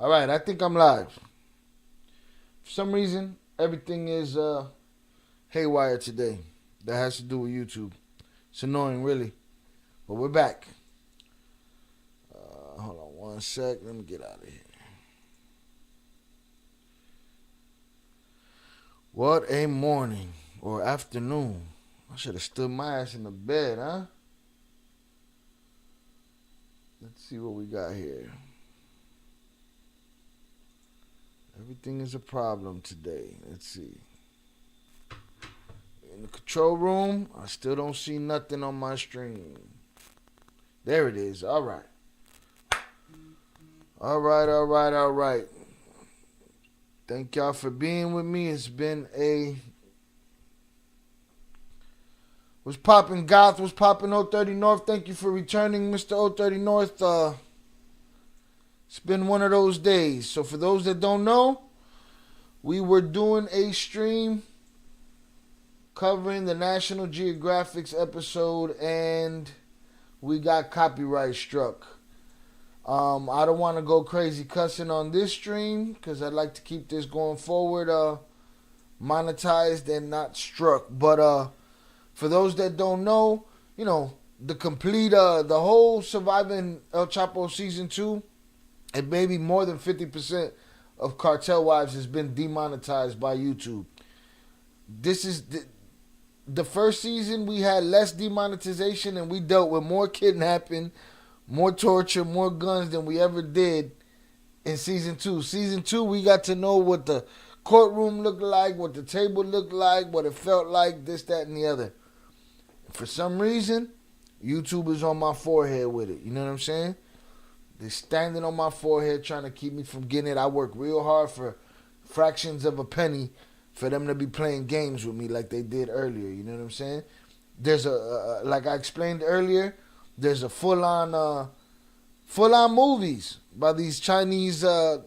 All right, I think I'm live. For some reason, everything is haywire today. That has to do with YouTube. It's annoying, really. But we're back. Hold on one sec. Let me get out of here. What a morning or afternoon. I should have stood my ass in the bed, huh? Let's see what we got here. Everything is a problem today. Let's see. In the control room, I still don't see nothing on my stream. There it is. All right. All right. Thank y'all for being with me. It's been a... What's poppin', Goth? What's poppin', 030 North? Thank you for returning, Mr. 030 North. It's been one of those days. So for those that don't know, we were doing a stream covering the National Geographic's episode, and we got copyright struck. I don't want to go crazy cussing on this stream because I'd like to keep this going forward monetized and not struck. But for those that don't know, you know, the complete, the whole Surviving El Chapo Season 2, and maybe more than 50% of Cartel Wives has been demonetized by YouTube. This is the first season. We had less demonetization and we dealt with more kidnapping, more torture, more guns than we ever did in Season 2. Season 2, we got to know what the courtroom looked like, what the table looked like, what it felt like, this, that, and the other. For some reason, YouTube is on my forehead with it. You know what I'm saying? They're standing on my forehead trying to keep me from getting it. I work real hard for fractions of a penny for them to be playing games with me like they did earlier. You know what I'm saying? There's like I explained earlier, there's a full-on movies by these Chinese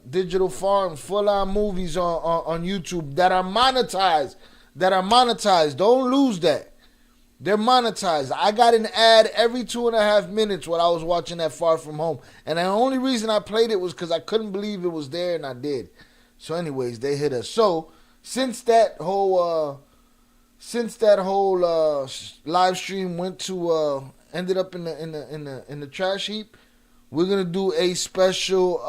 digital farms, full-on movies on YouTube that are monetized. Don't lose that. They're monetized. I got an ad every 2.5 minutes when I was watching that Far From Home. And the only reason I played it was because I couldn't believe it was there, and I did. So anyways, they hit us. So since that whole live stream went to ended up in the trash heap, we're gonna do a special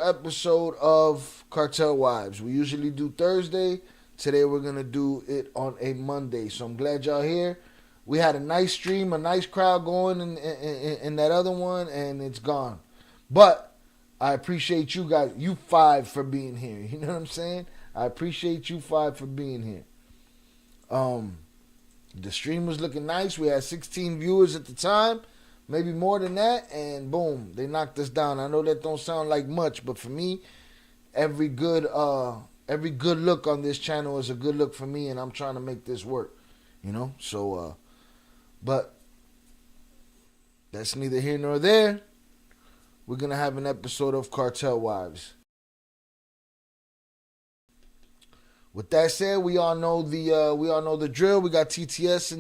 episode of Cartel Wives. We usually do Thursday. Today we're going to do it on a Monday. So I'm glad y'all here. We had a nice stream, a nice crowd going in that other one, and it's gone. But I appreciate you guys, you 5 for being here. You know what I'm saying? I appreciate you 5 for being here. The stream was looking nice. We had 16 viewers at the time, maybe more than that, and boom, they knocked us down. I know that don't sound like much, but for me, every good look on this channel is a good look for me, and I'm trying to make this work, you know? So, but that's neither here nor there. We're going to have an episode of Cartel Wives. With that said, we all know the drill. We got TTS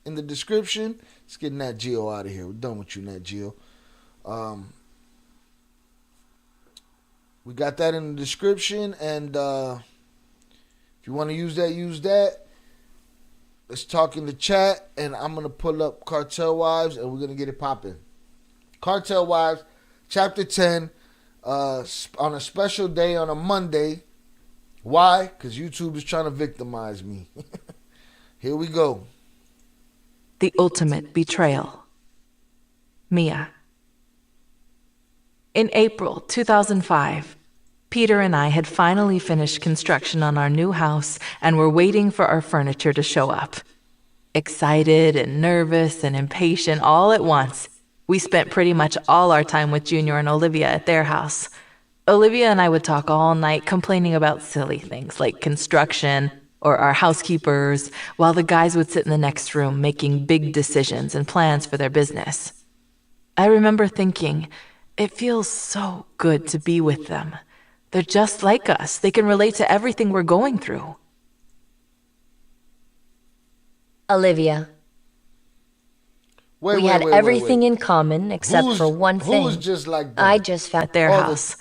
in the description. Let's get Nat Geo out of here. We're done with you, Nat Geo. We got that in the description, and if you want to use that. Let's talk in the chat, and I'm going to pull up Cartel Wives, and we're going to get it popping. Cartel Wives, Chapter 10, on a special day on a Monday. Why? Because YouTube is trying to victimize me. Here we go. The ultimate betrayal. Mia. In April 2005, Peter and I had finally finished construction on our new house and were waiting for our furniture to show up. Excited and nervous and impatient all at once, we spent pretty much all our time with Junior and Olivia at their house. Olivia and I would talk all night complaining about silly things like construction or our housekeepers, while the guys would sit in the next room making big decisions and plans for their business. I remember thinking, it feels so good to be with them. They're just like us. They can relate to everything we're going through. Olivia. We had everything in common except for one Who thing. was just like that? I just found At their All house.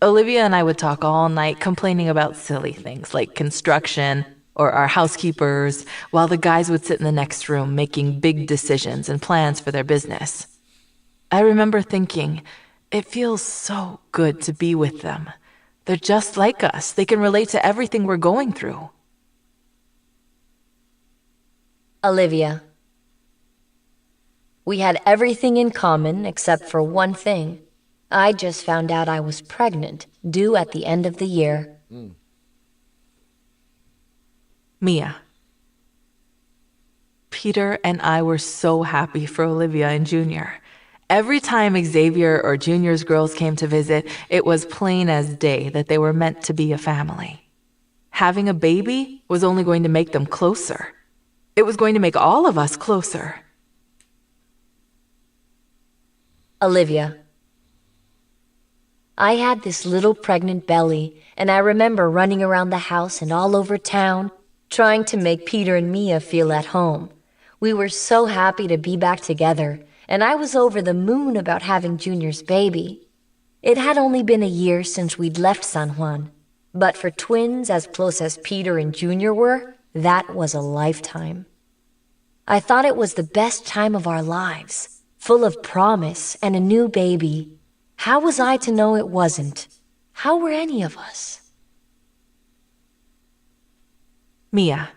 Olivia and I would talk all night complaining about silly things like construction or our housekeepers, while the guys would sit in the next room making big decisions and plans for their business. I remember thinking, it feels so good to be with them. They're just like us. They can relate to everything we're going through. Olivia. We had everything in common except for one thing. I just found out I was pregnant, due at the end of the year. Mia. Peter and I were so happy for Olivia and Junior. Every time Xavier or Junior's girls came to visit, it was plain as day that they were meant to be a family. Having a baby was only going to make them closer. It was going to make all of us closer. Olivia. I had this little pregnant belly, and I remember running around the house and all over town, trying to make Peter and Mia feel at home. We were so happy to be back together, and I was over the moon about having Junior's baby. It had only been a year since we'd left San Juan, but for twins as close as Peter and Junior were, that was a lifetime. I thought it was the best time of our lives, full of promise and a new baby. How was I to know it wasn't? How were any of us? Mia.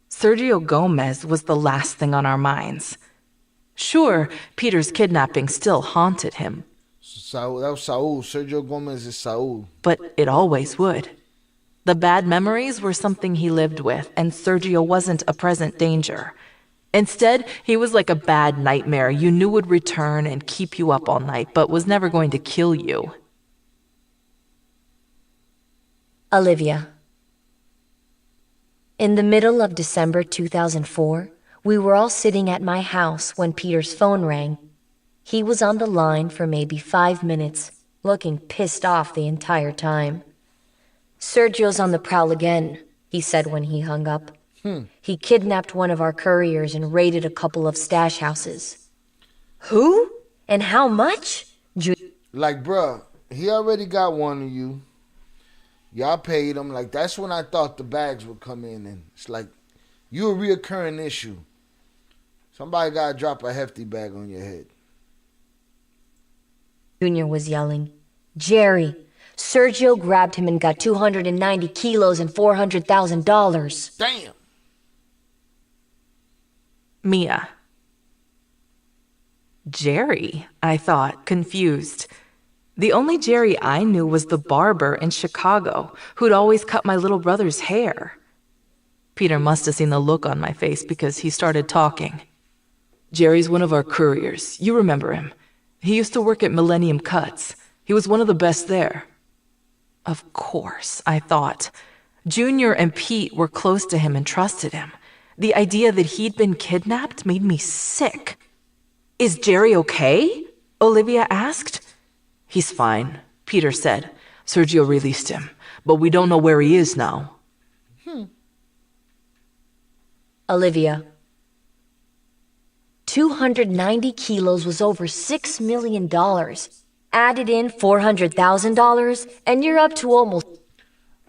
Sergio Gomez was the last thing on our minds. Sure, Peter's kidnapping still haunted him, Saul, that was Saul. Sergio Gomez is Saul. but it always would. The bad memories were something he lived with, and Sergio wasn't a present danger. Instead, he was like a bad nightmare you knew would return and keep you up all night, but was never going to kill you. Olivia. In the middle of December 2004, we were all sitting at my house when Peter's phone rang. He was on the line for maybe 5 minutes, looking pissed off the entire time. Sergio's on the prowl again, he said when he hung up. He kidnapped one of our couriers and raided a couple of stash houses. Who? And how much? Like, bruh, he already got one of you. Y'all paid him. Like, that's when I thought the bags would come in. And it's like, you a reoccurring issue. Somebody got to drop a hefty bag on your head. Junior was yelling. Jerry, Sergio grabbed him and got 290 kilos and $400,000. Damn. Mia. Jerry, I thought, confused. The only Jerry I knew was the barber in Chicago who'd always cut my little brother's hair. Peter must have seen the look on my face because he started talking. Jerry's one of our couriers. You remember him. He used to work at Millennium Cuts. He was one of the best there. Of course, I thought. Junior and Pete were close to him and trusted him. The idea that he'd been kidnapped made me sick. Is Jerry okay? Olivia asked. He's fine, Peter said. Sergio released him, but we don't know where he is now. Olivia. 290 kilos was over $6 million. Added in $400,000, and you're up to almost...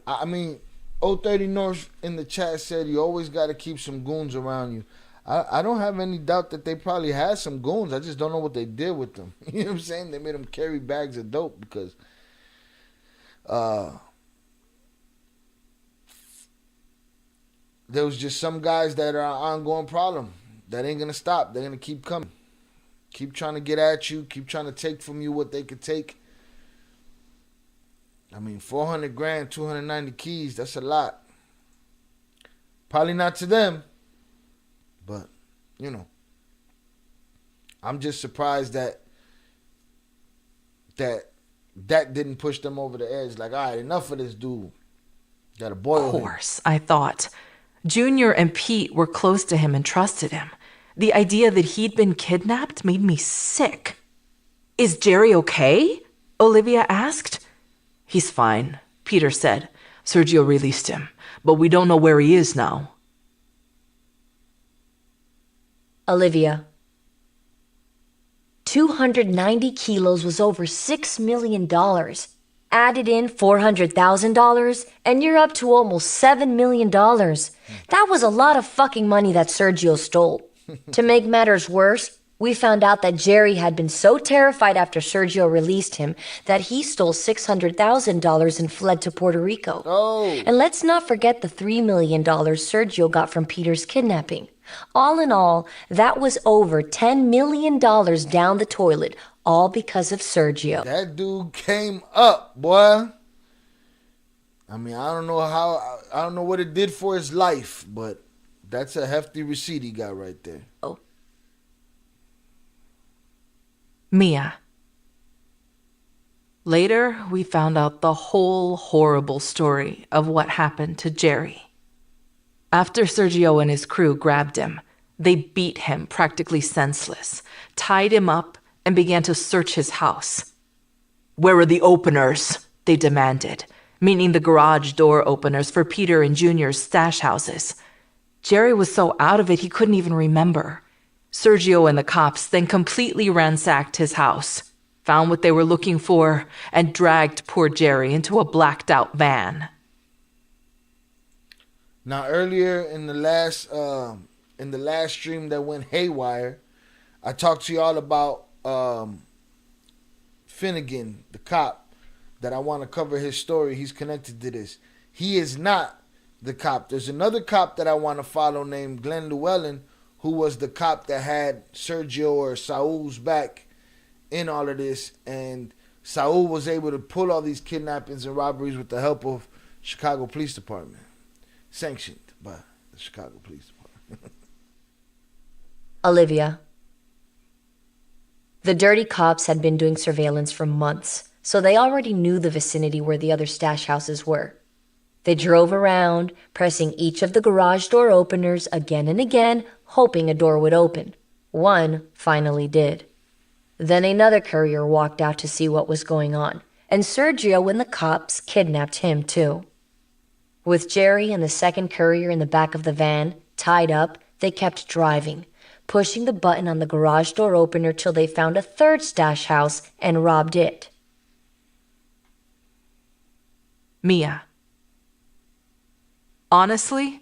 I mean, 030 North in the chat said you always got to keep some goons around you. I don't have any doubt that they probably had some goons. I just don't know what they did with them. You know what I'm saying? They made them carry bags of dope because there was just some guys that are an ongoing problem that ain't going to stop. They're going to keep coming. Keep trying to get at you. Keep trying to take from you what they could take. I mean, 400 grand, 290 keys, that's a lot. Probably not to them. But, you know, I'm just surprised that didn't push them over the edge. Like, all right, enough of this dude. Got to boil him. Of course, I thought. Junior and Pete were close to him and trusted him. The idea that he'd been kidnapped made me sick. Is Jerry okay? Olivia asked. He's fine, Peter said. Sergio released him, but we don't know where he is now. Olivia, 290 kilos was over $6 million. Added in $400,000, and you're up to almost $7 million. That was a lot of fucking money that Sergio stole. To make matters worse, we found out that Jerry had been so terrified after Sergio released him that he stole $600,000 and fled to Puerto Rico. Oh. And let's not forget the $3 million Sergio got from Peter's kidnapping. All in all, that was over $10 million down the toilet, all because of Sergio. That dude came up, boy. I mean, I don't know what it did for his life, but that's a hefty receipt he got right there. Oh. Mia. Later, we found out the whole horrible story of what happened to Jerry. After Sergio and his crew grabbed him, they beat him practically senseless, tied him up, and began to search his house. "Where are the openers?" they demanded, meaning the garage door openers for Peter and Junior's stash houses. Jerry was so out of it he couldn't even remember. Sergio and the cops then completely ransacked his house, found what they were looking for, and dragged poor Jerry into a blacked-out van. Now, earlier in the last stream that went haywire, I talked to y'all about Finnegan, the cop, that I want to cover his story. He's connected to this. He is not the cop. There's another cop that I want to follow named Glenn Llewellyn, who was the cop that had Sergio or Saul's back in all of this. And Saul was able to pull all these kidnappings and robberies with the help of Chicago Police Department. Sanctioned by the Chicago Police Department. Olivia. The dirty cops had been doing surveillance for months, so they already knew the vicinity where the other stash houses were. They drove around, pressing each of the garage door openers again and again, hoping a door would open. One finally did. Then another courier walked out to see what was going on, and Sergio and the cops kidnapped him too. With Jerry and the second courier in the back of the van, tied up, they kept driving, pushing the button on the garage door opener till they found a third stash house and robbed it. Mia. Honestly,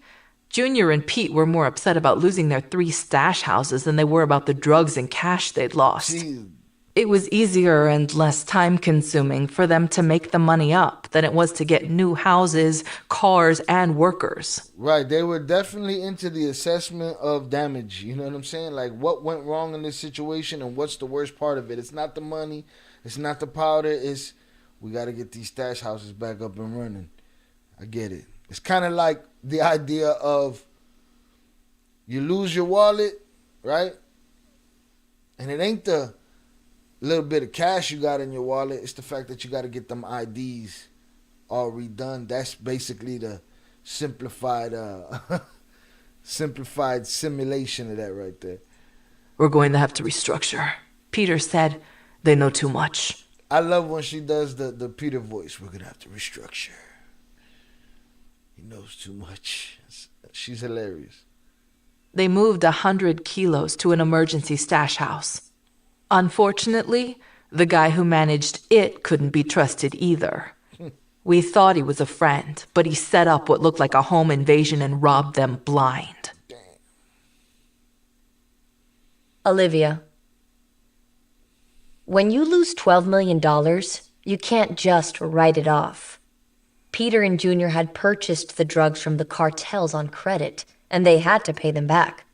Junior and Pete were more upset about losing their 3 stash houses than they were about the drugs and cash they'd lost. Jeez. It was easier and less time-consuming for them to make the money up than it was to get new houses, cars, and workers. Right, they were definitely into the assessment of damage. You know what I'm saying? Like, what went wrong in this situation and what's the worst part of it? It's not the money. It's not the powder. It's, we got to get these stash houses back up and running. I get it. It's kind of like the idea of you lose your wallet, right? And it ain't the little bit of cash you got in your wallet. It's the fact that you got to get them IDs all redone. That's basically the simplified simulation of that right there. We're going to have to restructure. Peter said they know too much. I love when she does the Peter voice. We're going to have to restructure. He knows too much. She's hilarious. They moved 100 kilos to an emergency stash house. Unfortunately, the guy who managed it couldn't be trusted either. We thought he was a friend, but he set up what looked like a home invasion and robbed them blind. Damn. Olivia. When you lose $12 million, you can't just write it off. Peter and Junior had purchased the drugs from the cartels on credit, and they had to pay them back.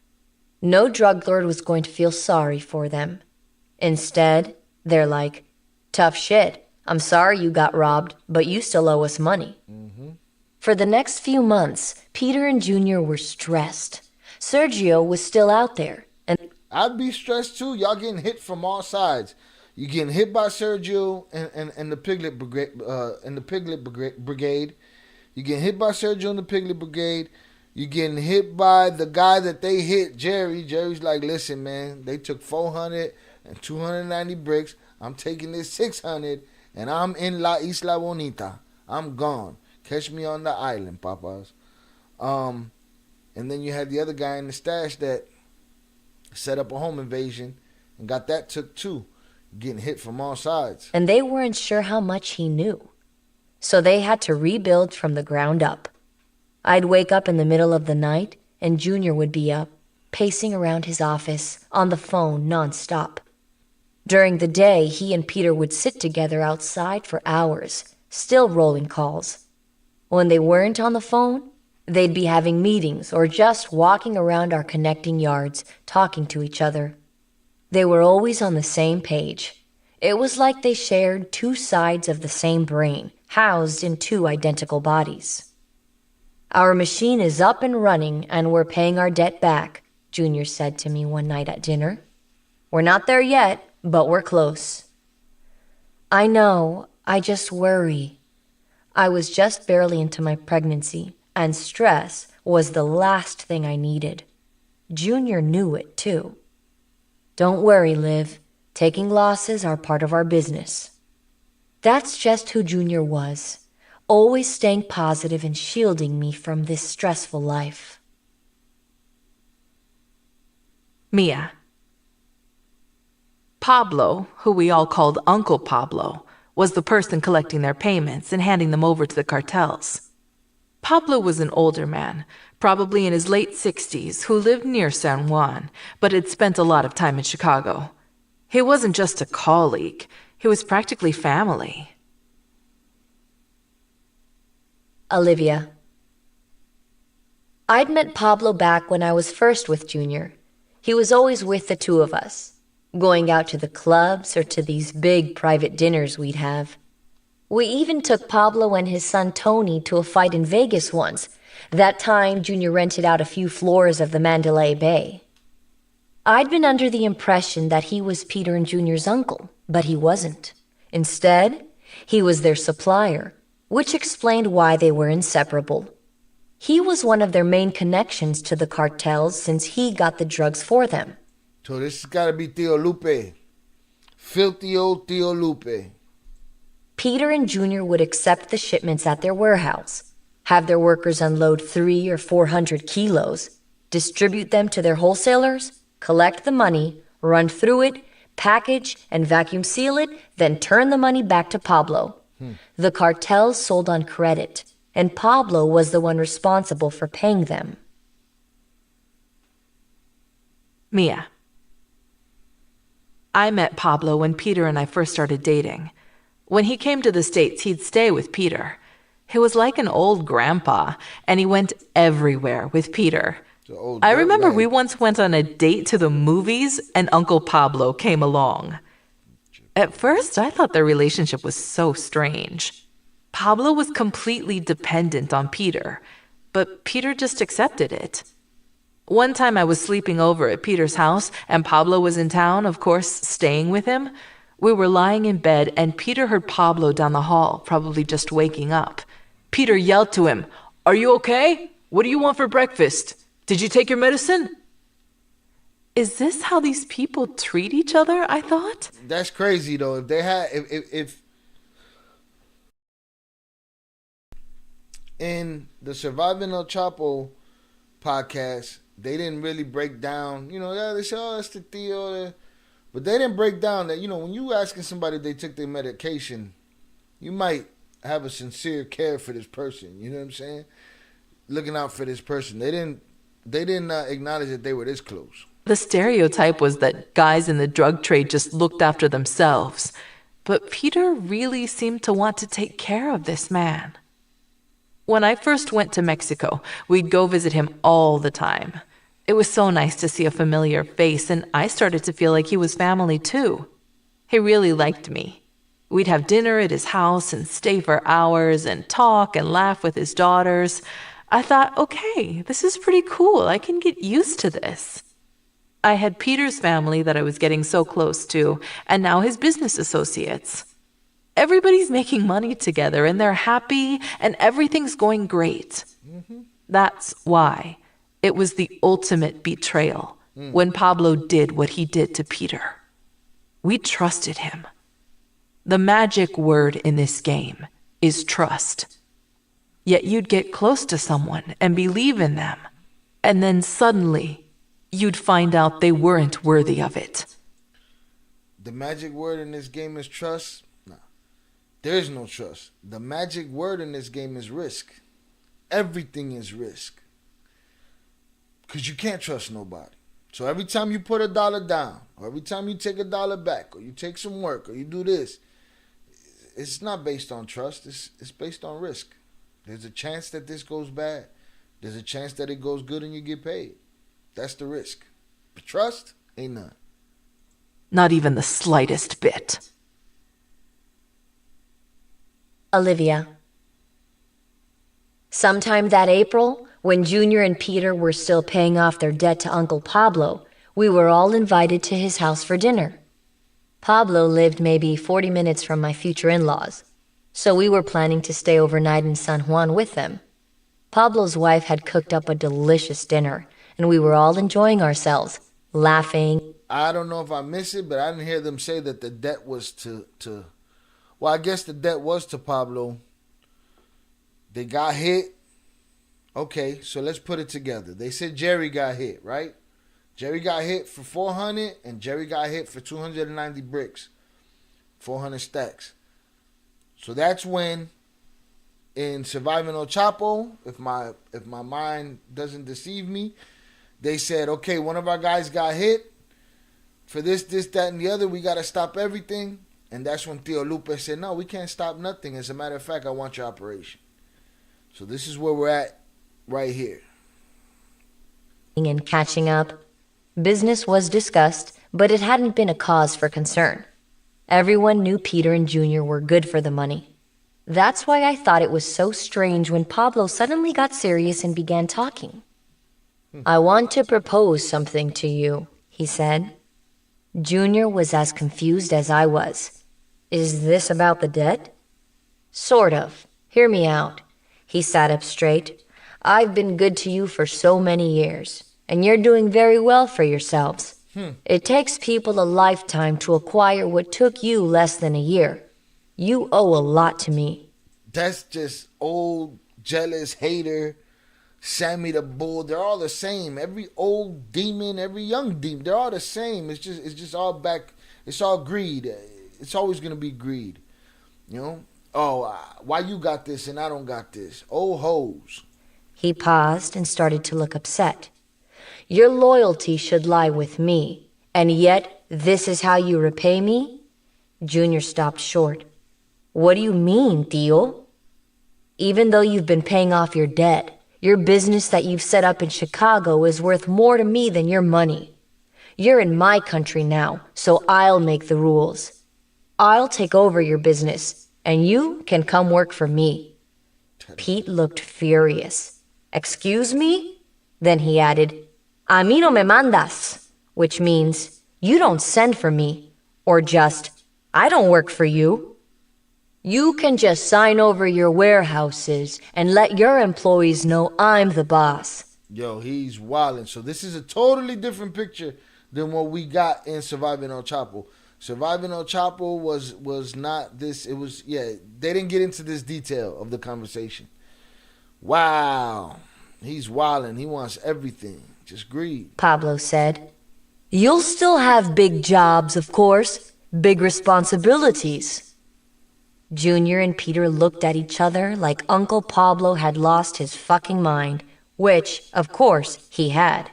No drug lord was going to feel sorry for them. Instead, they're like, tough shit. I'm sorry you got robbed, but you still owe us money. Mm-hmm. For the next few months, Peter and Junior were stressed. Sergio was still out there, and I'd be stressed too. Y'all getting hit from all sides. You getting hit by Sergio and the Piglet Brigade. You getting hit by Sergio and the Piglet Brigade. You getting hit by the guy that they hit, Jerry. Jerry's like, listen, man, they took 400 and 290 bricks. I'm taking this 600, and I'm in La Isla Bonita. I'm gone. Catch me on the island, papas. And then you had the other guy in the stash that Set up a home invasion and got that took too, getting hit from all sides. And they weren't sure how much he knew. So they had to rebuild from the ground up. I'd wake up in the middle of the night, and Junior would be up, pacing around his office, on the phone nonstop. During the day, he and Peter would sit together outside for hours, still rolling calls. When they weren't on the phone, they'd be having meetings or just walking around our connecting yards, talking to each other. They were always on the same page. It was like they shared two sides of the same brain, housed in two identical bodies. Our machine is up and running, and we're paying our debt back, Junior said to me one night at dinner. We're not there yet, but we're close. I know, I just worry. I was just barely into my pregnancy, and stress was the last thing I needed. Junior knew it, too. Don't worry, Liv. Taking losses are part of our business. That's just who Junior was, always staying positive and shielding me from this stressful life. Mia. Pablo, who we all called Uncle Pablo, was the person collecting their payments and handing them over to the cartels. Pablo was an older man, probably in his late 60s, who lived near San Juan, but had spent a lot of time in Chicago. He wasn't just a colleague, he was practically family. Olivia. I'd met Pablo back when I was first with Junior. He was always with the two of us, going out to the clubs or to these big private dinners we'd have. We even took Pablo and his son Tony to a fight in Vegas once. That time, Junior rented out a few floors of the Mandalay Bay. I'd been under the impression that he was Peter and Junior's uncle, but he wasn't. Instead, he was their supplier, which explained why they were inseparable. He was one of their main connections to the cartels since he got the drugs for them. So this has got to be Tio Lupe. Filthy old Tio Lupe. Peter and Junior would accept the shipments at their warehouse, have their workers unload 300 or 400 kilos, distribute them to their wholesalers, collect the money, run through it, package and vacuum seal it, then turn the money back to Pablo. The cartels sold on credit, and Pablo was the one responsible for paying them. Mia. I met Pablo when Peter and I first started dating. When he came to the States, he'd stay with Peter. He was like an old grandpa, and he went everywhere with Peter. I remember we once went on a date to the movies, and Uncle Pablo came along. At first, I thought their relationship was so strange. Pablo was completely dependent on Peter, but Peter just accepted it. One time I was sleeping over at Peter's house, and Pablo was in town, of course, staying with him. We were lying in bed, and Peter heard Pablo down the hall, probably just waking up. Peter yelled to him, "Are you okay? What do you want for breakfast? Did you take your medicine?" Is this how these people treat each other, I thought? That's crazy, though. If they had, if in the Surviving El Chapo podcast, they didn't really break down, yeah, they say, oh, that's the Theo. But they didn't break down that, when you asking somebody if they took their medication, you might have a sincere care for this person. You know what I'm saying? Looking out for this person. They didn't acknowledge that they were this close. The stereotype was that guys in the drug trade just looked after themselves. But Peter really seemed to want to take care of this man. When I first went to Mexico, we'd go visit him all the time. It was so nice to see a familiar face, and I started to feel like he was family too. He really liked me. We'd have dinner at his house and stay for hours and talk and laugh with his daughters. I thought, okay, this is pretty cool. I can get used to this. I had Peter's family that I was getting so close to, and now his business associates. Everybody's making money together, and they're happy, and everything's going great. That's why it was the ultimate betrayal when Pablo did what he did to Peter. We trusted him. The magic word in this game is trust. Yet you'd get close to someone and believe in them, and then suddenly you'd find out they weren't worthy of it. The magic word in this game is trust. No, there is no trust. The magic word in this game is risk. Everything is risk. Because you can't trust nobody. So every time you put $1 down, or every time you take $1 back, or you take some work, or you do this, it's not based on trust. It's based on risk. There's a chance that this goes bad. There's a chance that it goes good and you get paid. That's the risk. But trust, ain't none. Not even the slightest bit. Olivia. Sometime that April, when Junior and Peter were still paying off their debt to Uncle Pablo, we were all invited to his house for dinner. Pablo lived maybe 40 minutes from my future in-laws, so we were planning to stay overnight in San Juan with them. Pablo's wife had cooked up a delicious dinner, and we were all enjoying ourselves, laughing. I don't know if I missed it, but I didn't hear them say that the debt was to well, I guess the debt was to Pablo. They got hit. Okay, so let's put it together. They said Jerry got hit, right? Jerry got hit for 400 and Jerry got hit for 290 bricks. 400 stacks. So that's when in Surviving El Chapo, if my mind doesn't deceive me, they said, okay, one of our guys got hit for this, that, and the other. We got to stop everything. And that's when Tío Lupe said, no, we can't stop nothing. As a matter of fact, I want your operation. So this is where we're at right here. And catching up. Business was discussed, but it hadn't been a cause for concern. Everyone knew Peter and Junior were good for the money. That's why I thought it was so strange when Pablo suddenly got serious and began talking. I want to propose something to you, he said. Junior was as confused as I was. Is this about the debt? Sort of. Hear me out. He sat up straight. I've been good to you for so many years, and you're doing very well for yourselves. It takes people a lifetime to acquire what took you less than a year. You owe a lot to me. That's just old, jealous, hater, Sammy the Bull. They're all the same. Every old demon, every young demon, they're all the same. It's just all back. It's all greed. It's always going to be greed. You know? Oh, why you got this and I don't got this? Oh, hoes. He paused and started to look upset. Your loyalty should lie with me, and yet this is how you repay me? Junior stopped short. What do you mean, Tío? Even though you've been paying off your debt, your business that you've set up in Chicago is worth more to me than your money. You're in my country now, so I'll make the rules. I'll take over your business, and you can come work for me. Pete looked furious. Excuse me? Then he added, A mí no me mandas, which means, you don't send for me, or just, I don't work for you. You can just sign over your warehouses and let your employees know I'm the boss. Yo, he's wildin'. So this is a totally different picture than what we got in Surviving El Chapo. Surviving El Chapo was not this. It was, yeah, they didn't get into this detail of the conversation. Wow. He's wildin'. He wants everything. Just greed. Pablo said. You'll still have big jobs, of course. Big responsibilities. Junior and Peter looked at each other like Uncle Pablo had lost his fucking mind, which, of course, he had.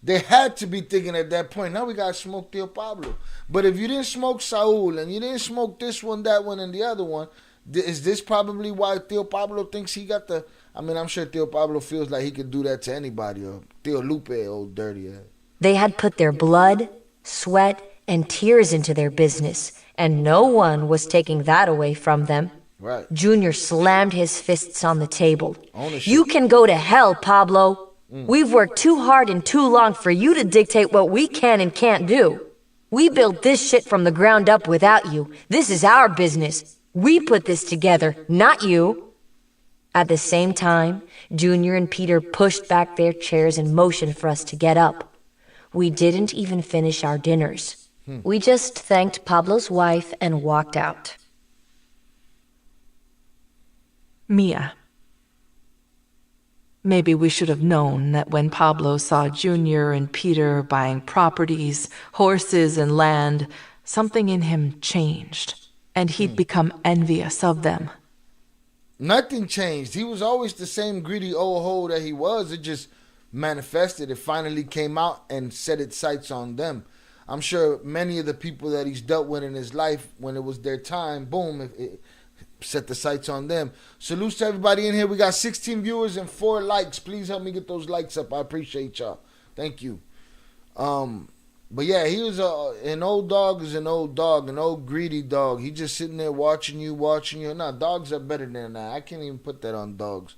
They had to be thinking at that point, now we got to smoke Tío Pablo. But if you didn't smoke Saul and you didn't smoke this one, that one, and the other one, is this probably why Tío Pablo thinks he got the... I mean, I'm sure Tío Pablo feels like he could do that to anybody. Or Tío Lupe, old dirty ass. They had put their blood, sweat, and tears into their business, and no one was taking that away from them. Right. Junior slammed his fists on the table. Ownership. You can go to hell, Pablo. We've worked too hard and too long for you to dictate what we can and can't do. We built this shit from the ground up without you. This is our business. We put this together, not you. At the same time, Junior and Peter pushed back their chairs and motioned for us to get up. We didn't even finish our dinners. We just thanked Pablo's wife and walked out. Mia. Maybe we should have known that when Pablo saw Junior and Peter buying properties, horses, and land, something in him changed, and he'd become envious of them. Nothing changed. He was always the same greedy old hoe that he was. It just manifested. It finally came out and set its sights on them. I'm sure many of the people that he's dealt with in his life, when it was their time, boom, it set the sights on them. Salutes to everybody in here. We got 16 viewers and 4 likes. Please help me get those likes up. I appreciate y'all. Thank you. But yeah, he was an old dog is an old dog, an old greedy dog. He just sitting there watching you. Nah, dogs are better than that. I can't even put that on dogs.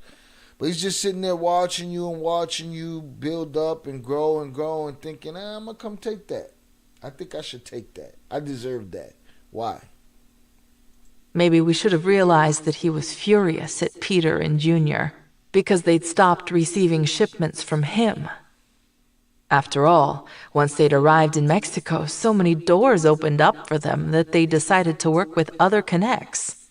But he's just sitting there watching you build up and grow and thinking, I'm going to come take that. I think I should take that. I deserve that. Why? Maybe we should have realized that he was furious at Peter and Junior because they'd stopped receiving shipments from him. After all, once they'd arrived in Mexico, so many doors opened up for them that they decided to work with other connects.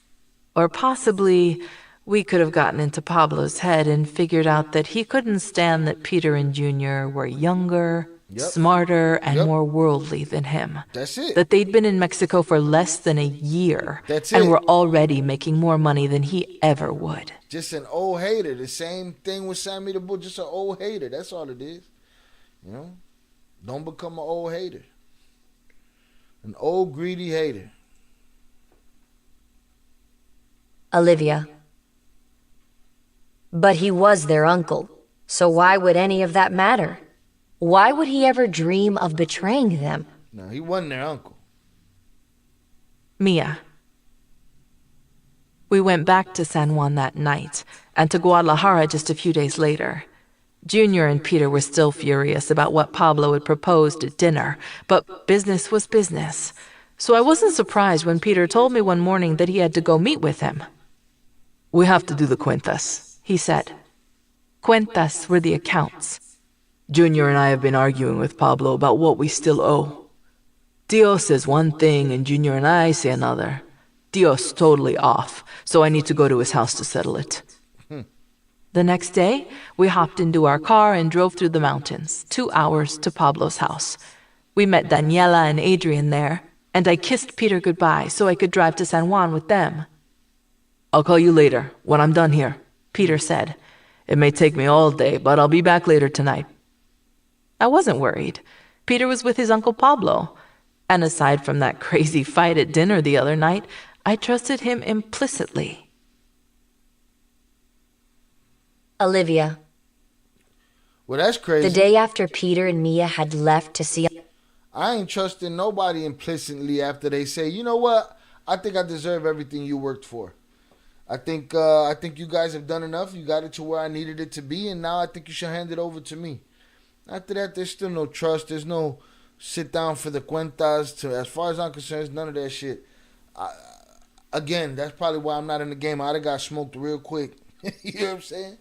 Or possibly we could have gotten into Pablo's head and figured out that he couldn't stand that Peter and Junior were younger, smarter, and more worldly than him. That's it. That they'd been in Mexico for less than a year. That's and it. were already making more money than he ever would. Just an old hater. The same thing with Sammy the Bull. Just an old hater. That's all it is. You know? Don't become an old hater. An old greedy hater. Olivia. But he was their uncle, so why would any of that matter? Why would he ever dream of betraying them? No, he wasn't their uncle. Mia. We went back to San Juan that night, and to Guadalajara just a few days later. Junior and Peter were still furious about what Pablo had proposed at dinner, but business was business. So I wasn't surprised when Peter told me one morning that he had to go meet with him. "We have to do the cuentas," he said. Cuentas were the accounts. "Junior and I have been arguing with Pablo about what we still owe. Tio says one thing and Junior and I say another. Tio's totally off, so I need to go to his house to settle it." The next day, we hopped into our car and drove through the mountains, 2 hours to Pablo's house. We met Daniela and Adrian there, and I kissed Peter goodbye so I could drive to San Juan with them. "I'll call you later, when I'm done here," Peter said. "It may take me all day, but I'll be back later tonight." I wasn't worried. Peter was with his Uncle Pablo. And aside from that crazy fight at dinner the other night, I trusted him implicitly. Olivia. Well, that's crazy. The day after Peter and Mia had left to see... I ain't trusting nobody implicitly after they say, you know what? I think I deserve everything you worked for. I think you guys have done enough. You got it to where I needed it to be, and now I think you should hand it over to me. After that, there's still no trust. There's no sit down for the cuentas. As far as I'm concerned, it's none of that shit. Again, that's probably why I'm not in the game. I'd have got smoked real quick. You know what I'm saying?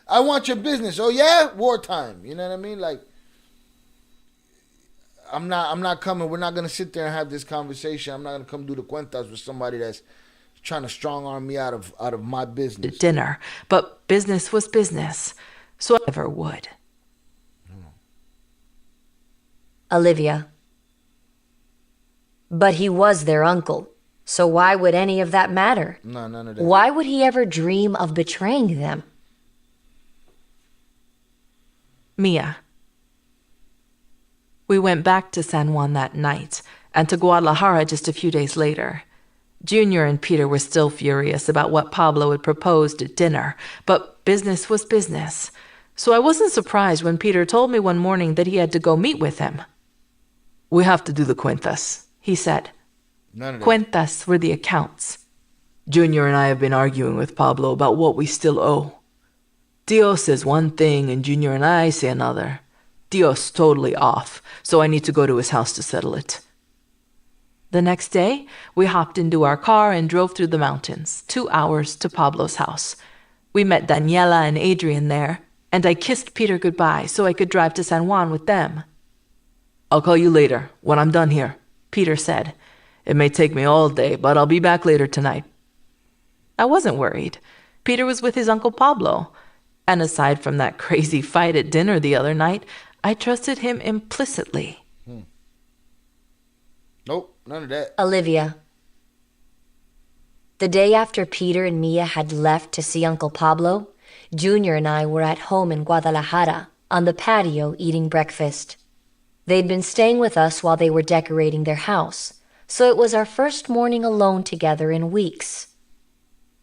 I want your business. Oh yeah, wartime. You know what I mean? Like, I'm not coming. We're not gonna sit there and have this conversation. I'm not gonna come do the cuentas with somebody that's trying to strong arm me out of my business. Dinner, but business was business, so I never would. Olivia. But he was their uncle, so why would any of that matter? No, none of that. Why would he ever dream of betraying them? Mia. We went back to San Juan that night, and to Guadalajara just a few days later. Junior and Peter were still furious about what Pablo had proposed at dinner, but business was business. So I wasn't surprised when Peter told me one morning that he had to go meet with him. "We have to do the cuentas," he said. None of that. Cuentas were the accounts. "Junior and I have been arguing with Pablo about what we still owe. Tio says one thing and Junior and I say another. Tio's totally off, so I need to go to his house to settle it." The next day, we hopped into our car and drove through the mountains, 2 hours to Pablo's house. We met Daniela and Adrian there, and I kissed Peter goodbye so I could drive to San Juan with them. "I'll call you later, when I'm done here," Peter said. "It may take me all day, but I'll be back later tonight." I wasn't worried. Peter was with his Uncle Pablo. And aside from that crazy fight at dinner the other night, I trusted him implicitly. Nope, none of that. Olivia. The day after Peter and Mia had left to see Uncle Pablo, Junior and I were at home in Guadalajara, on the patio eating breakfast. They'd been staying with us while they were decorating their house, so it was our first morning alone together in weeks.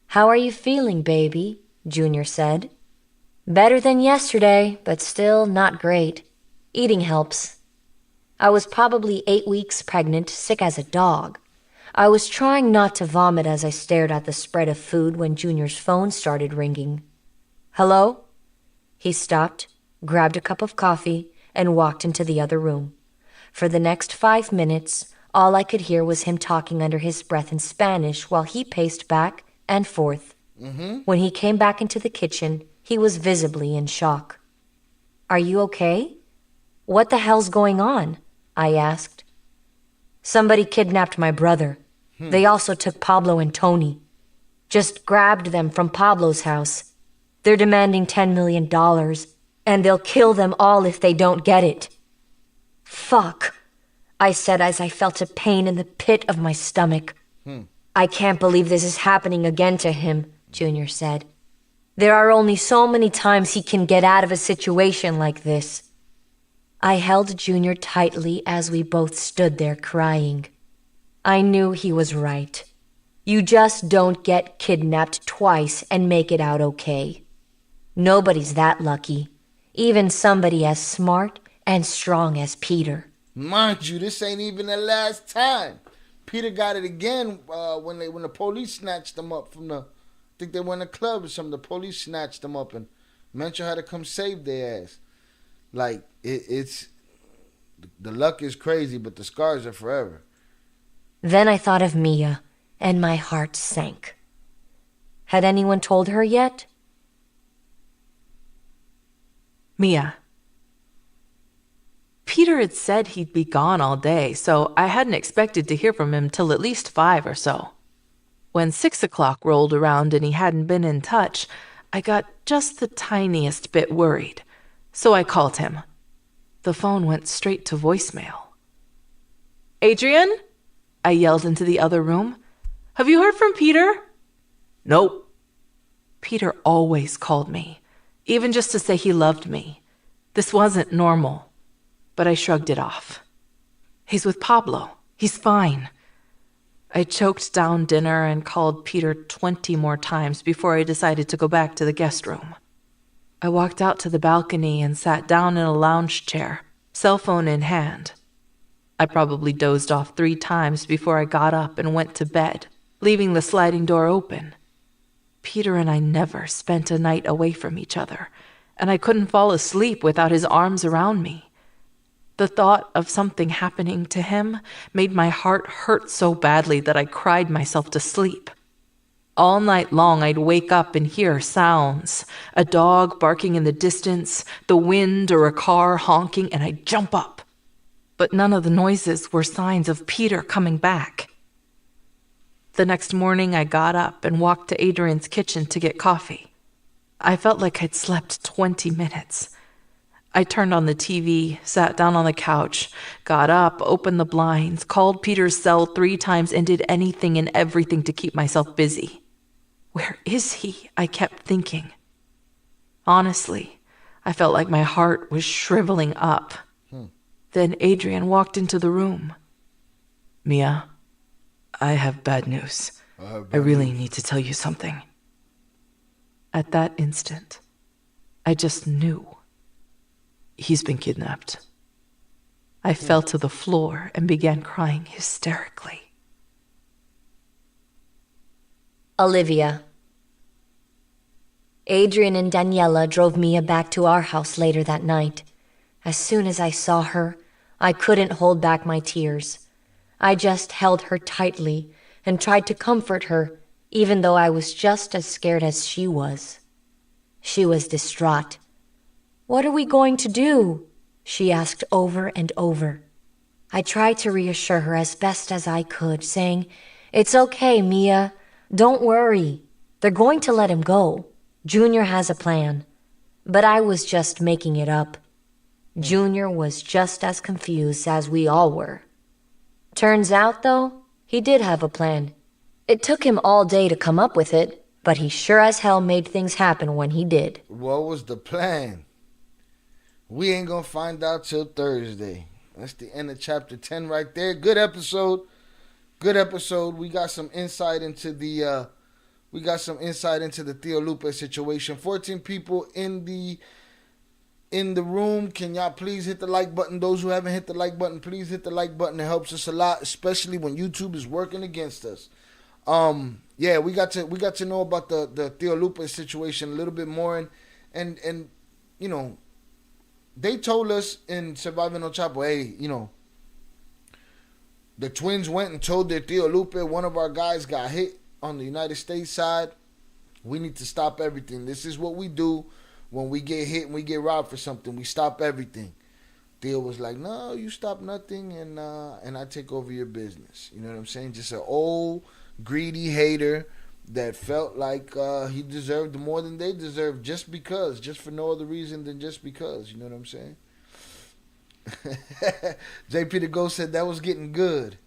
"How are you feeling, baby?" Junior said. "Better than yesterday, but still not great. Eating helps." I was probably 8 weeks pregnant, sick as a dog. I was trying not to vomit as I stared at the spread of food when Junior's phone started ringing. "Hello?" He stopped, grabbed a cup of coffee, and walked into the other room. For the next 5 minutes, all I could hear was him talking under his breath in Spanish while he paced back and forth. When he came back into the kitchen, he was visibly in shock. "Are you okay? What the hell's going on?" I asked. "Somebody kidnapped my brother. They also took Pablo and Tony. Just grabbed them from Pablo's house. They're demanding $10 million, and they'll kill them all if they don't get it." "Fuck," I said as I felt a pain in the pit of my stomach. "I can't believe this is happening again to him," Junior said. "There are only so many times he can get out of a situation like this." I held Junior tightly as we both stood there crying. I knew he was right. You just don't get kidnapped twice and make it out okay. Nobody's that lucky, even somebody as smart and strong as Peter. Mind you, this ain't even the last time. Peter got it again when the police snatched him up from I think they were in a club or something. The police snatched him up and Mentor had to come save their ass. Like, it's the luck is crazy, but the scars are forever. Then I thought of Mia, and my heart sank. Had anyone told her yet? Mia. Peter had said he'd be gone all day, so I hadn't expected to hear from him till at least 5 or so. When 6 o'clock rolled around and he hadn't been in touch, I got just the tiniest bit worried, so I called him. The phone went straight to voicemail. "Adrian?" I yelled into the other room. "Have you heard from Peter?" "Nope." Peter always called me, even just to say he loved me. This wasn't normal, but I shrugged it off. "He's with Pablo. He's fine." I choked down dinner and called Peter 20 more times before I decided to go back to the guest room. I walked out to the balcony and sat down in a lounge chair, cell phone in hand. I probably dozed off 3 times before I got up and went to bed, leaving the sliding door open. Peter and I never spent a night away from each other, and I couldn't fall asleep without his arms around me. The thought of something happening to him made my heart hurt so badly that I cried myself to sleep. All night long, I'd wake up and hear sounds, a dog barking in the distance, the wind or a car honking, and I'd jump up. But none of the noises were signs of Peter coming back. The next morning, I got up and walked to Adrian's kitchen to get coffee. I felt like I'd slept 20 minutes. I turned on the TV, sat down on the couch, got up, opened the blinds, called Peter's cell 3 times, and did anything and everything to keep myself busy. Where is he? I kept thinking. Honestly, I felt like my heart was shriveling up. Then Adrian walked into the room. "Mia, I have bad news. I really need to tell you something." At that instant, I just knew. He's been kidnapped. I fell to the floor and began crying hysterically. Olivia. Adrian and Daniela drove Mia back to our house later that night. As soon as I saw her, I couldn't hold back my tears. I just held her tightly and tried to comfort her, even though I was just as scared as she was. She was distraught. "What are we going to do?" she asked over and over. I tried to reassure her as best as I could, saying, "It's okay, Mia. Don't worry. They're going to let him go. Junior has a plan. but I was just making it up. Junior was just as confused as we all were. Turns out, though, he did have a plan. It took him all day to come up with it, but he sure as hell made things happen when he did. What was the plan? We ain't gonna find out till Thursday. That's the end of chapter 10 right there. Good episode. Good episode. We got some insight into the Theo Lupe situation. 14 people in the room. Can y'all please hit the like button? Those who haven't hit the like button, please hit the like button. It helps us a lot, especially when YouTube is working against us. Yeah, we got to know about the Theo Lupe situation a little bit more, and you know, they told us in Surviving El Chapo, hey, you know, the twins went and told their Theo Lupe one of our guys got hit on the United States side. We need to stop everything. This is what we do when we get hit and we get robbed for something. We stop everything. Theo was like, no, you stop nothing, and I take over your business. You know what I'm saying? Just an old greedy hater that felt like he deserved more than they deserved just for no other reason than just because. You know what I'm saying? JP the Ghost said that was getting good.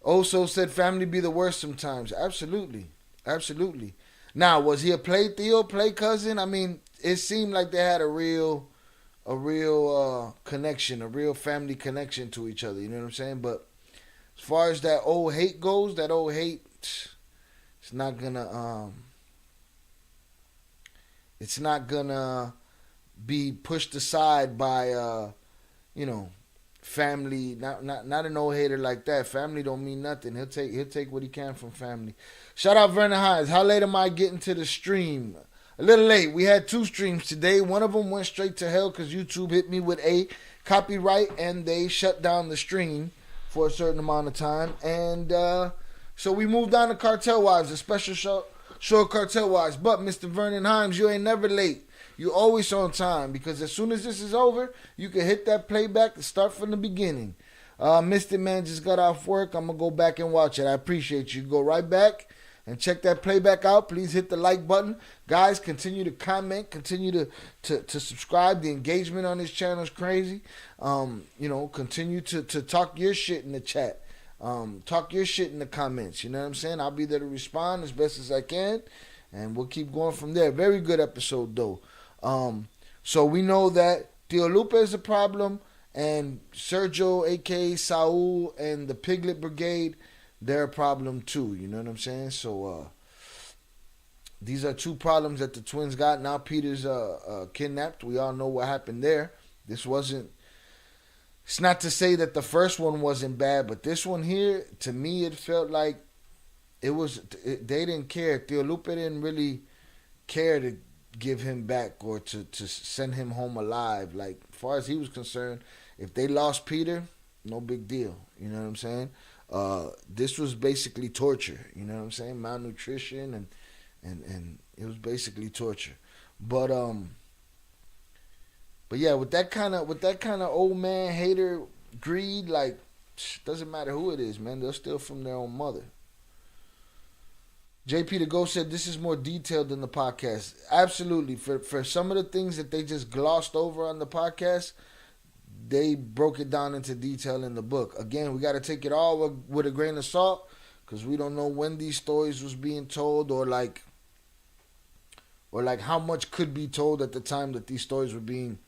Also said family be the worst sometimes. Absolutely. Absolutely. Now, was he a play Theo, play cousin? I mean, it seemed like they had a real connection, a real family connection to each other. You know what I'm saying? But as far as that old hate goes, it's not gonna be pushed aside by you know, family. Not an old hater like that. Family don't mean nothing. He'll take what he can from family. Shout out Vernon Hines. How late am I getting to the stream? A little late. We had 2 streams today. One of them went straight to hell because YouTube hit me with a copyright and they shut down the stream for a certain amount of time. And so we moved on to Cartel Wives, a special show Cartel Wives. But Mr. Vernon Hines, you ain't never late. You always on time, because as soon as this is over, you can hit that playback and start from the beginning. Mr. Man just got off work. I'm going to go back and watch it. I appreciate you. Go right back and check that playback out. Please hit the like button. Guys, continue to comment. Continue to subscribe. The engagement on this channel is crazy. You know, continue to talk your shit in the chat. Talk your shit in the comments. You know what I'm saying? I'll be there to respond as best as I can. And we'll keep going from there. Very good episode, though. So we know that Theo Lupe is a problem, and Sergio, a.k.a. Saul, and the Piglet Brigade, they're a problem too. You know what I'm saying? So these are 2 problems that the twins got. Now Peter's kidnapped. We all know what happened there. It's not to say that the first one wasn't bad, but this one here, to me, it felt like they didn't care. Theo Lupe didn't really care to give him back or to send him home alive. Like, as far as he was concerned, if they lost Peter, no big deal. You know what I'm saying? This was basically torture. You know what I'm saying? Malnutrition and it was basically torture. But yeah, with that kind of old man hater greed, like, doesn't matter who it is, man. They'll steal from their own mother. JP the Ghost said this is more detailed than the podcast. Absolutely. For some of the things that they just glossed over on the podcast, they broke it down into detail in the book. Again, we got to take it all with a grain of salt, because we don't know when these stories was being told, or like how much could be told at the time that these stories were being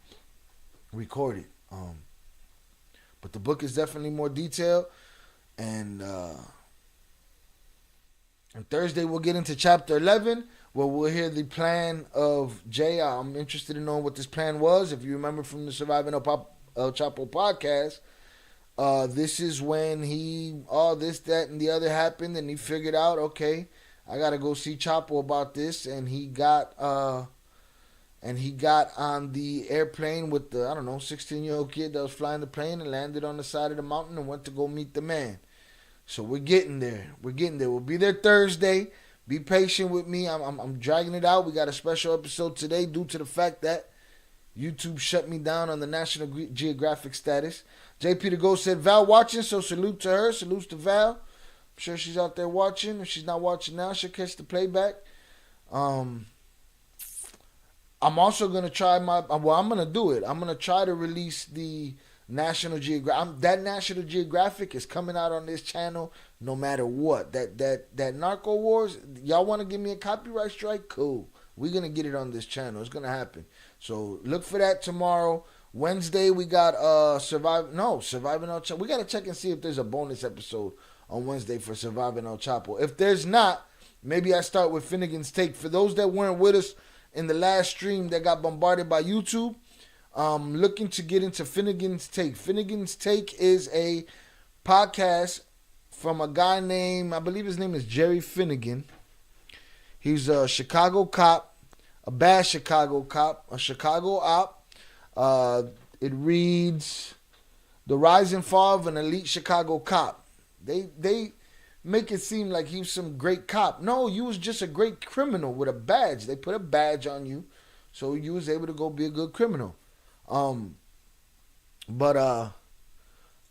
recorded. But the book is definitely more detailed, and Thursday we'll get into chapter 11, where we'll hear the plan of Jay. I'm interested in knowing what this plan was. If you remember from the Surviving El Chapo podcast, this is when this, that, and the other happened, and he figured out, okay, I gotta go see Chapo about this, and he got on the airplane with the 16-year-old kid that was flying the plane, and landed on the side of the mountain and went to go meet the man. So we're getting there. We'll be there Thursday. Be patient with me. I'm dragging it out. We got a special episode today due to the fact that YouTube shut me down on the National Geographic status. JP the Ghost said Val watching, so salute to her. Salutes to Val. I'm sure she's out there watching. If she's not watching now, she'll catch the playback. I'm also gonna try I'm gonna do it. I'm gonna try to release the National Geographic. That National Geographic is coming out on this channel no matter what. That Narco Wars. Y'all want to give me a copyright strike? Cool. We're gonna get it on this channel. It's gonna happen. So look for that tomorrow. Wednesday we got Surviving El Chapo. We gotta check and see if there's a bonus episode on Wednesday for Surviving El Chapo. If there's not, maybe I start with Finnegan's Take. For those that weren't with us in the last stream that got bombarded by YouTube, looking to get into Finnegan's Take. Finnegan's Take is a podcast from a guy named, I believe his name is Jerry Finnegan. He's a Chicago cop, a bad Chicago cop, a Chicago op. It reads The Rise and Fall of an Elite Chicago Cop. They make it seem like he was some great cop. No, you was just a great criminal with a badge. They put a badge on you, so you was able to go be a good criminal. But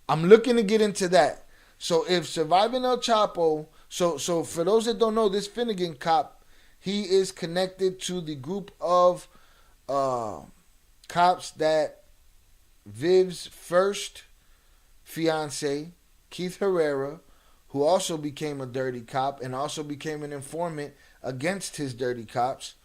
I'm looking to get into that. So if Surviving El Chapo, so for those that don't know, this Finnegan cop, he is connected to the group of cops that Viv's first fiance, Keith Herrera, who also became a dirty cop and also became an informant against his dirty cops.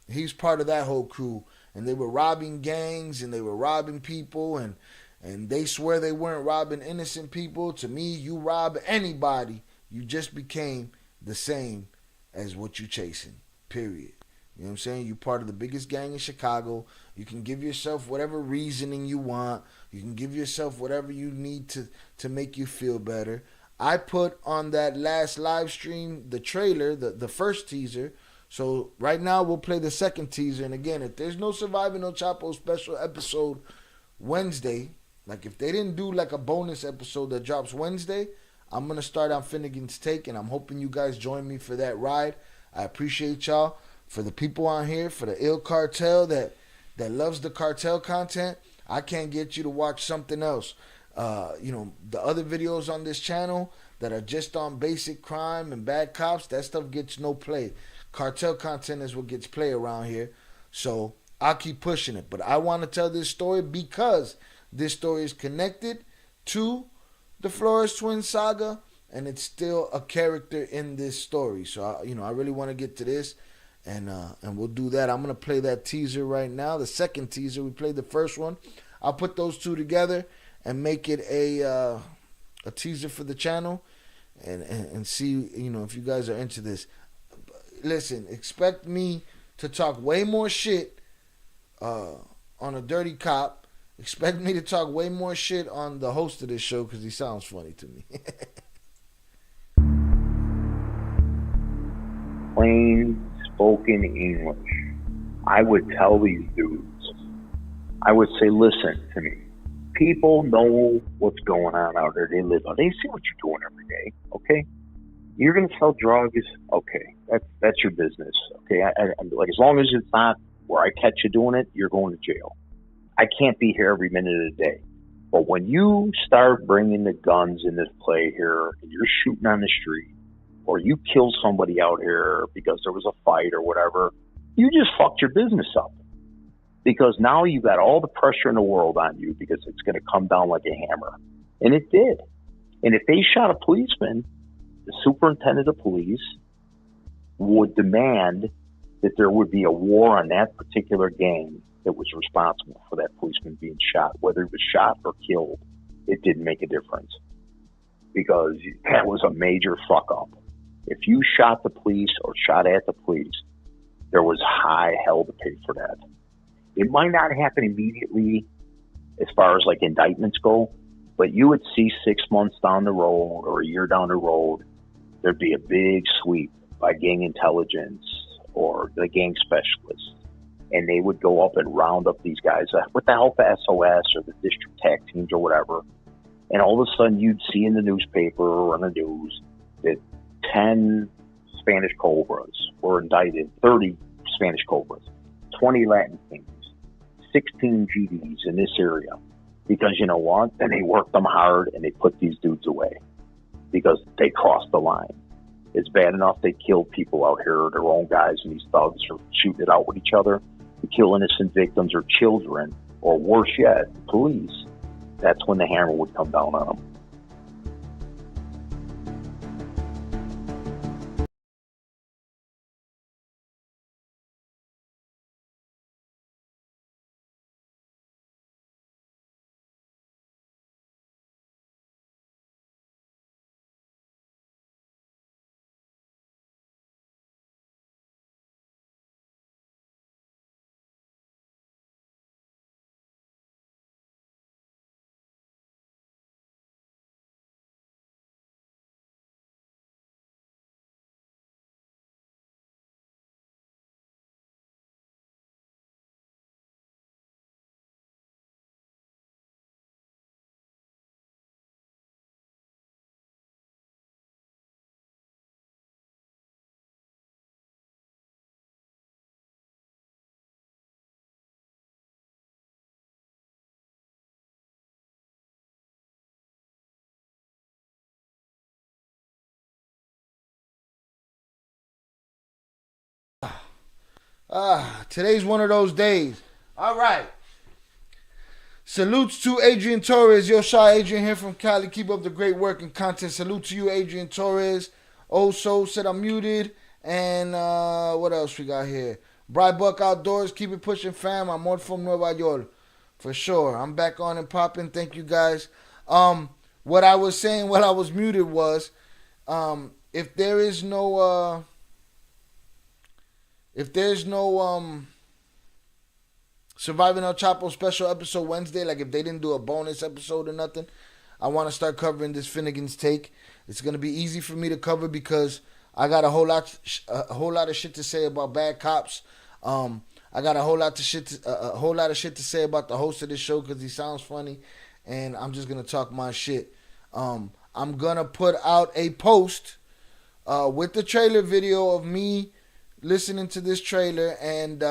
He's part of that whole crew. And they were robbing gangs and they were robbing people and they swear they weren't robbing innocent people. To me, you rob anybody, you just became the same as what you chasing. Period. You know what I'm saying? You're part of the biggest gang in Chicago. You can give yourself whatever reasoning you want. You can give yourself whatever you need to make you feel better. I put on that last live stream the trailer, the first teaser. So right now we'll play the second teaser. And again, if there's no Surviving El Chapo special episode Wednesday, like if they didn't do like a bonus episode that drops Wednesday, I'm going to start on Finnegan's Take. And I'm hoping you guys join me for that ride. I appreciate y'all. For the people on here, for the ill cartel that loves the cartel content, I can't get you to watch something else. The other videos on this channel that are just on basic crime and bad cops, that stuff gets no play. Cartel content is what gets play around here. So I'll keep pushing it. But I want to tell this story because this story is connected to the Flores Twins saga, and it's still a character in this story. So I really want to get to this. And we'll do that. I'm going to play that teaser right now. The second teaser. We played the first one. I'll put those two together and make it a teaser for the channel and see, if you guys are into this. Listen, expect me to talk way more shit on a dirty cop. Expect me to talk way more shit on the host of this show because he sounds funny to me. Plain spoken English. I would tell these dudes, I would say, listen to me. People know what's going on out there. They live out. They see what you're doing every day. Okay, you're gonna sell drugs. Okay, that's your business. Okay, I'm like, as long as it's not where I catch you doing it, you're going to jail. I can't be here every minute of the day. But when you start bringing the guns in this play here, and you're shooting on the street, or you kill somebody out here because there was a fight or whatever, you just fucked your business up. Because now you got all the pressure in the world on you because it's going to come down like a hammer. And it did. And if they shot a policeman, the superintendent of police would demand that there would be a war on that particular gang that was responsible for that policeman being shot. Whether he was shot or killed, it didn't make a difference. Because that was a major fuck up. If you shot the police or shot at the police, there was high hell to pay for that. It might not happen immediately as far as like indictments go, but you would see 6 months down the road or a year down the road, there'd be a big sweep by gang intelligence or the gang specialists. And they would go up and round up these guys with the help of SOS or the district TAC teams or whatever. And all of a sudden you'd see in the newspaper or on the news that 10 Spanish Cobras were indicted, 30 Spanish Cobras, 20 Latin Kings, 16 GDs in this area. Because you know what? Then they worked them hard and they put these dudes away because they crossed the line. It's bad enough they kill people out here, their own guys, and these thugs are shooting it out with each other. They kill innocent victims or children, or worse yet, police. That's when the hammer would come down on them. Today's one of those days. All right. Salutes to Adrian Torres. Yo, Shaw Adrian here from Cali. Keep up the great work and content. Salute to you, Adrian Torres. Also said I'm muted. And what else we got here? Bright Buck Outdoors. Keep it pushing, fam. Amor from Nueva York. For sure. I'm back on and popping. Thank you, guys. What I was saying while I was muted was, if there's no Surviving El Chapo special episode Wednesday, like if they didn't do a bonus episode or nothing, I want to start covering this Finnegan's Take. It's gonna be easy for me to cover because I got a whole lot of shit to say about bad cops. I got a whole lot of shit to say about the host of this show because he sounds funny, and I'm just gonna talk my shit. I'm gonna put out a post with the trailer video of me listening to this trailer, and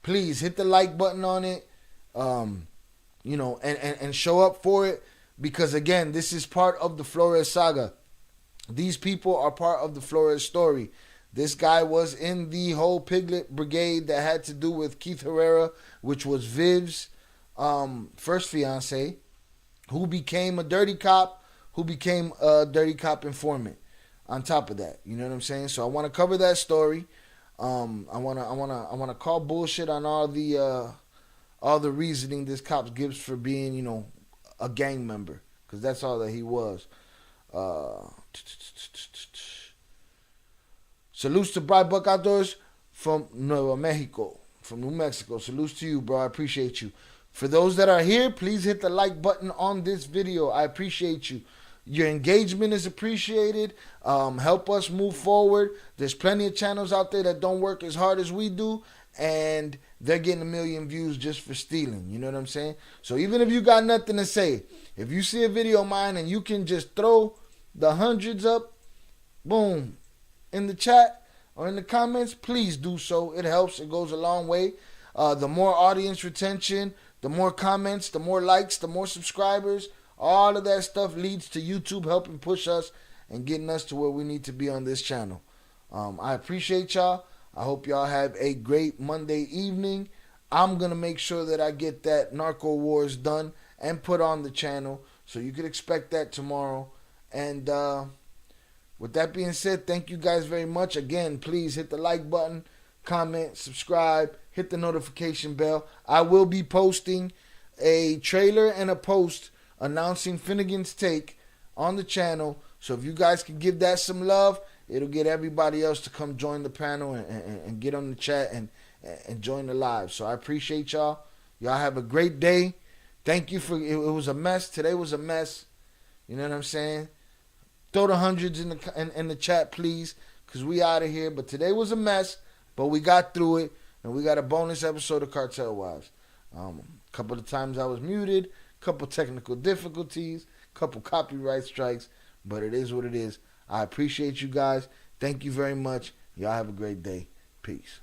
please hit the like button on it, and show up for it, because again, this is part of the Flores saga. These people are part of the Flores story. This guy was in the whole Piglet Brigade that had to do with Keith Herrera, which was Viv's first fiance, who became a dirty cop, who became a dirty cop informant. On top of that, you know what I'm saying? So I want to cover that story. I want to call bullshit on all the reasoning this cop gives for being, a gang member, because that's all that he was. Salutes to Bright Buck Outdoors from Nuevo Mexico, from New Mexico. Salutes to you, bro. I appreciate you. For those that are here, please hit the like button on this video. I appreciate you. Your engagement is appreciated. Help us move forward. There's plenty of channels out there that don't work as hard as we do, and they're getting 1 million views just for stealing. You know what I'm saying? So even if you got nothing to say, if you see a video of mine and you can just throw the hundreds up, boom, in the chat or in the comments, please do so. It helps. It goes a long way. The more audience retention, the more comments, the more likes, the more subscribers. All of that stuff leads to YouTube helping push us and getting us to where we need to be on this channel. I appreciate y'all. I hope y'all have a great Monday evening. I'm going to make sure that I get that Narco Wars done and put on the channel, so you can expect that tomorrow. And with that being said, thank you guys very much. Again, please hit the like button, comment, subscribe, hit the notification bell. I will be posting a trailer and a post announcing Finnegan's Take on the channel. So if you guys can give that some love, it'll get everybody else to come join the panel and get on the chat and join the live. So I appreciate y'all. Y'all have a great day. Thank you for, it was a mess. Today was a mess. You know what I'm saying? Throw the hundreds in the chat, please, because we out of here. But today was a mess, but we got through it, and we got a bonus episode of Cartel Wives. A couple of times I was muted, couple technical difficulties, couple copyright strikes, but it is what it is. I appreciate you guys. Thank you very much. Y'all have a great day. Peace.